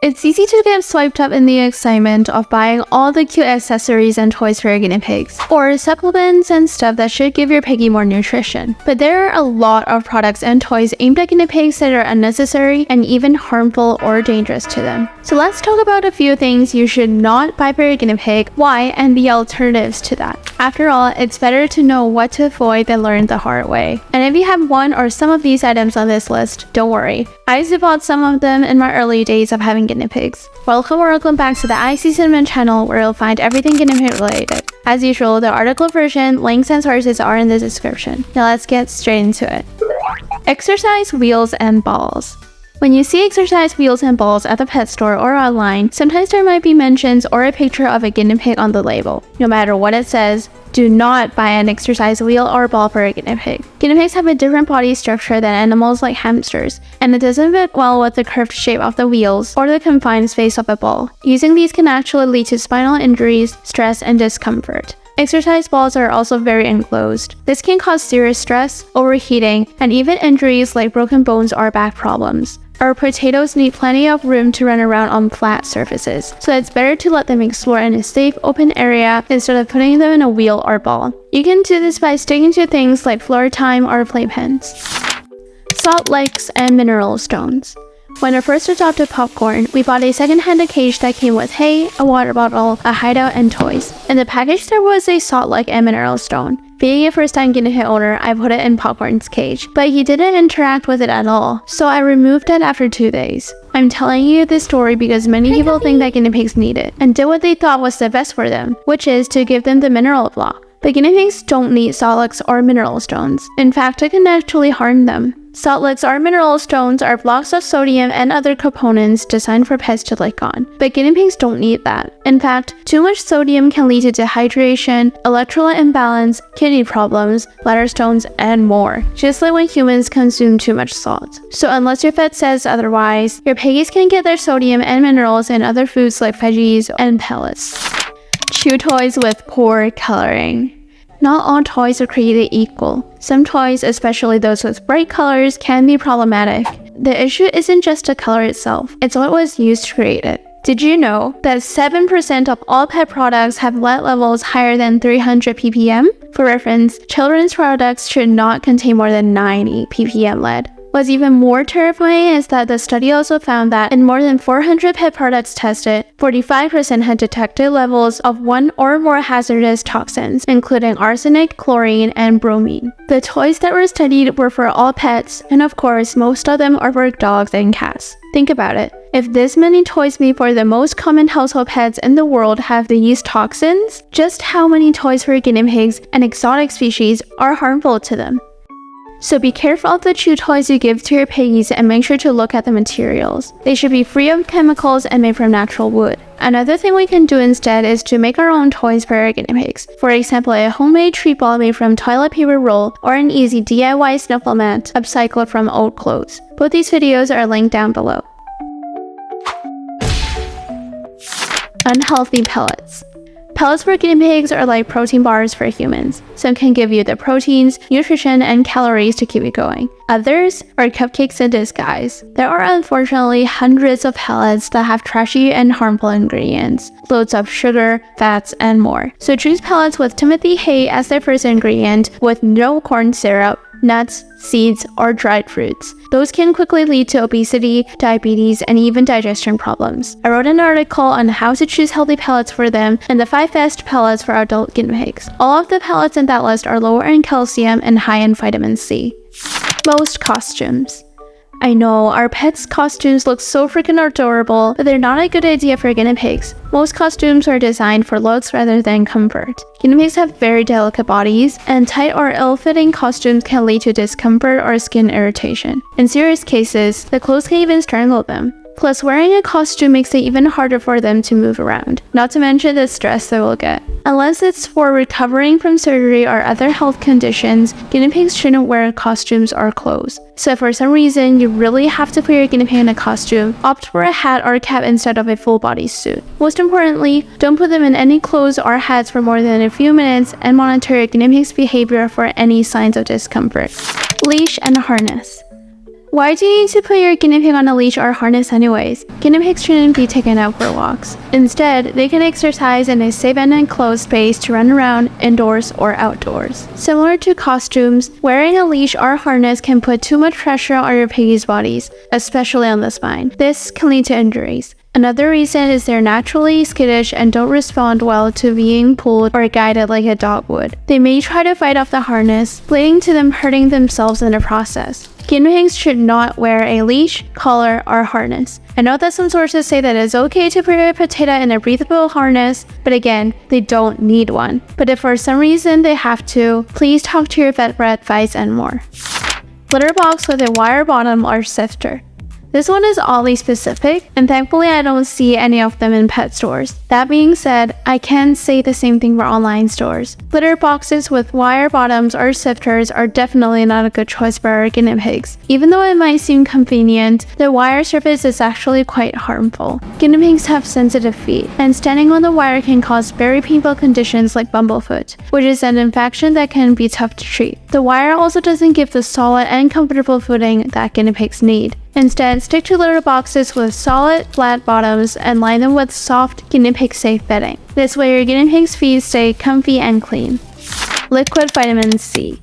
It's easy to get swept up in the excitement of buying all the cute accessories and toys for your guinea pigs, or supplements and stuff that should give your piggy more nutrition. But there are a lot of products and toys aimed at guinea pigs that are unnecessary and even harmful or dangerous to them. So let's talk about a few things you should not buy for your guinea pig, why, and the alternatives to that. After all, it's better to know what to avoid than learn the hard way. And if you have one or some of these items on this list, don't worry. I used to bought some of them in my early days of having guinea pigs. Welcome back to the IC Cinnamon channel, where you'll find everything guinea pig related. As usual, the article version, links and sources are in the description. Now let's get straight into it. Exercise wheels and balls. When you see exercise wheels and balls at the pet store or online, sometimes there might be mentions or a picture of a guinea pig on the label. No matter what it says, do not buy an exercise wheel or ball for a guinea pig. Guinea pigs have a different body structure than animals like hamsters, and it doesn't fit well with the curved shape of the wheels or the confined space of a ball. Using these can actually lead to spinal injuries, stress, and discomfort. Exercise balls are also very enclosed. This can cause serious stress, overheating, and even injuries like broken bones or back problems. Our potatoes need plenty of room to run around on flat surfaces, so it's better to let them explore in a safe, open area instead of putting them in a wheel or ball. You can do this by sticking to things like floor time or playpens. Salt licks and mineral stones. When I first adopted Popcorn, we bought a second-hand cage that came with hay, a water bottle, a hideout, and toys. In the package there was a salt lick and mineral stone. Being a first-time guinea pig owner, I put it in Popcorn's cage, but he didn't interact with it at all, so I removed it after 2 days. I'm telling you this story because many people think that guinea pigs need it, and did what they thought was the best for them, which is to give them the mineral block. But guinea pigs don't need salt licks or mineral stones. In fact, it can actually harm them. Salt licks or mineral stones are blocks of sodium and other components designed for pets to lick on, but guinea pigs don't need that. In fact, too much sodium can lead to dehydration, electrolyte imbalance, kidney problems, bladder stones, and more, just like when humans consume too much salt. So unless your vet says otherwise, your piggies can get their sodium and minerals in other foods like veggies and pellets. Chew toys with poor coloring. Not all toys are created equal. Some toys, especially those with bright colors, can be problematic. The issue isn't just the color itself, it's what was used to create it. Did you know that 7% of all pet products have lead levels higher than 300 ppm? For reference, children's products should not contain more than 90 ppm lead. What's even more terrifying is that the study also found that in more than 400 pet products tested, 45% had detected levels of one or more hazardous toxins, including arsenic, chlorine, and bromine. The toys that were studied were for all pets, and of course, most of them are for dogs and cats. Think about it. If this many toys made for the most common household pets in the world have these toxins, just how many toys for guinea pigs and exotic species are harmful to them? So be careful of the chew toys you give to your piggies and make sure to look at the materials. They should be free of chemicals and made from natural wood. Another thing we can do instead is to make our own toys for our guinea pigs. For example, a homemade treat ball made from toilet paper roll or an easy DIY snuffle mat upcycled from old clothes. Both these videos are linked down below. Unhealthy pellets. Pellets for guinea pigs are like protein bars for humans. Some can give you the proteins, nutrition, and calories to keep you going. Others are cupcakes in disguise. There are unfortunately hundreds of pellets that have trashy and harmful ingredients, loads of sugar, fats, and more. So choose pellets with Timothy hay as their first ingredient, with no corn syrup, nuts, seeds, or dried fruits. Those can quickly lead to obesity, diabetes, and even digestion problems. I wrote an article on how to choose healthy pellets for them and the 5 best pellets for adult guinea pigs. All of the pellets in that list are lower in calcium and high in vitamin C. Most costumes. I know, our pets' costumes look so freaking adorable, but they're not a good idea for guinea pigs. Most costumes are designed for looks rather than comfort. Guinea pigs have very delicate bodies, and tight or ill-fitting costumes can lead to discomfort or skin irritation. In serious cases, the clothes can even strangle them. Plus, wearing a costume makes it even harder for them to move around, not to mention the stress they will get. Unless it's for recovering from surgery or other health conditions, guinea pigs shouldn't wear costumes or clothes. So if for some reason you really have to put your guinea pig in a costume, opt for a hat or cap instead of a full body suit. Most importantly, don't put them in any clothes or hats for more than a few minutes and monitor your guinea pig's behavior for any signs of discomfort. Leash and harness. Why do you need to put your guinea pig on a leash or harness anyways? Guinea pigs shouldn't be taken out for walks. Instead, they can exercise in a safe and enclosed space to run around indoors or outdoors. Similar to costumes, wearing a leash or harness can put too much pressure on your piggy's bodies, especially on the spine. This can lead to injuries. Another reason is they're naturally skittish and don't respond well to being pulled or guided like a dog would. They may try to fight off the harness, leading to them hurting themselves in the process. Guinea pigs should not wear a leash, collar, or harness. I know that some sources say that it's okay to put a potato in a breathable harness, but again, they don't need one. But if for some reason they have to, please talk to your vet for advice and more. Litter box with a wire bottom or sifter. This one is oddly specific, and thankfully I don't see any of them in pet stores. That being said, I can say the same thing for online stores. Litter boxes with wire bottoms or sifters are definitely not a good choice for our guinea pigs. Even though it might seem convenient, the wire surface is actually quite harmful. Guinea pigs have sensitive feet, and standing on the wire can cause very painful conditions like bumblefoot, which is an infection that can be tough to treat. The wire also doesn't give the solid and comfortable footing that guinea pigs need. Instead, stick to litter boxes with solid, flat bottoms and line them with soft, guinea pig safe bedding. This way your guinea pig's feet stay comfy and clean. Liquid vitamin C.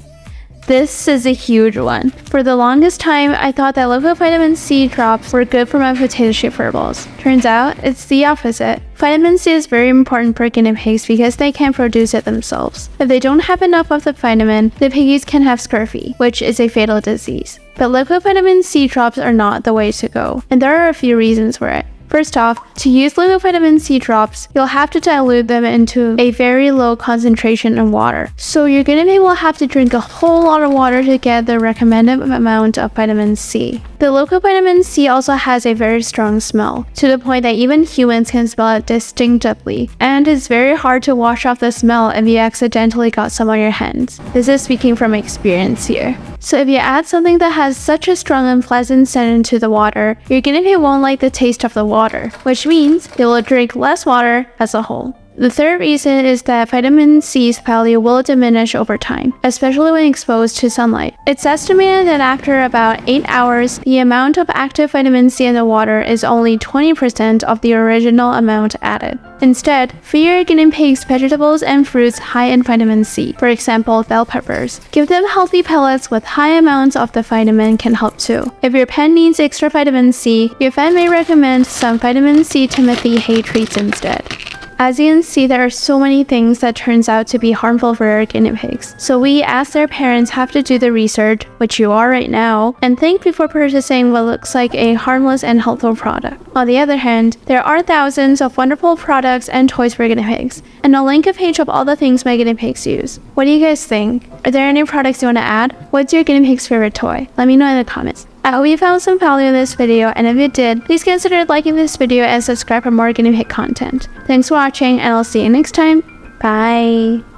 This is a huge one. For the longest time, I thought that liquid vitamin C drops were good for my potato chip fur balls. Turns out, it's the opposite. Vitamin C is very important for guinea pigs because they can't produce it themselves. If they don't have enough of the vitamin, the piggies can have scurvy, which is a fatal disease. But liquid vitamin C drops are not the way to go, and there are a few reasons for it. First off, to use liquid vitamin C drops, you'll have to dilute them into a very low concentration in water. So your guinea pig will have to drink a whole lot of water to get the recommended amount of vitamin C. The liquid vitamin C also has a very strong smell, to the point that even humans can smell it distinctively, and it's very hard to wash off the smell if you accidentally got some on your hands. This is speaking from experience here. So if you add something that has such a strong and pleasant scent into the water, your guinea pig won't like the taste of the water, which means they will drink less water as a whole. The third reason is that vitamin C's value will diminish over time, especially when exposed to sunlight. It's estimated that after about 8 hours, the amount of active vitamin C in the water is only 20% of the original amount added. Instead, feed your guinea pigs vegetables and fruits high in vitamin C, for example, bell peppers. Give them healthy pellets with high amounts of the vitamin can help too. If your pet needs extra vitamin C, your vet may recommend some vitamin C Timothy hay treats instead. As you can see, there are so many things that turns out to be harmful for our guinea pigs. So we, as their parents, have to do the research, which you are right now, and think before purchasing what looks like a harmless and helpful product. On the other hand, there are thousands of wonderful products and toys for guinea pigs, and I'll link a page of all the things my guinea pigs use. What do you guys think? Are there any products you want to add? What's your guinea pig's favorite toy? Let me know in the comments. I hope you found some value in this video, and if you did, please consider liking this video and subscribe for more guinea pig content. Thanks for watching, and I'll see you next time. Bye!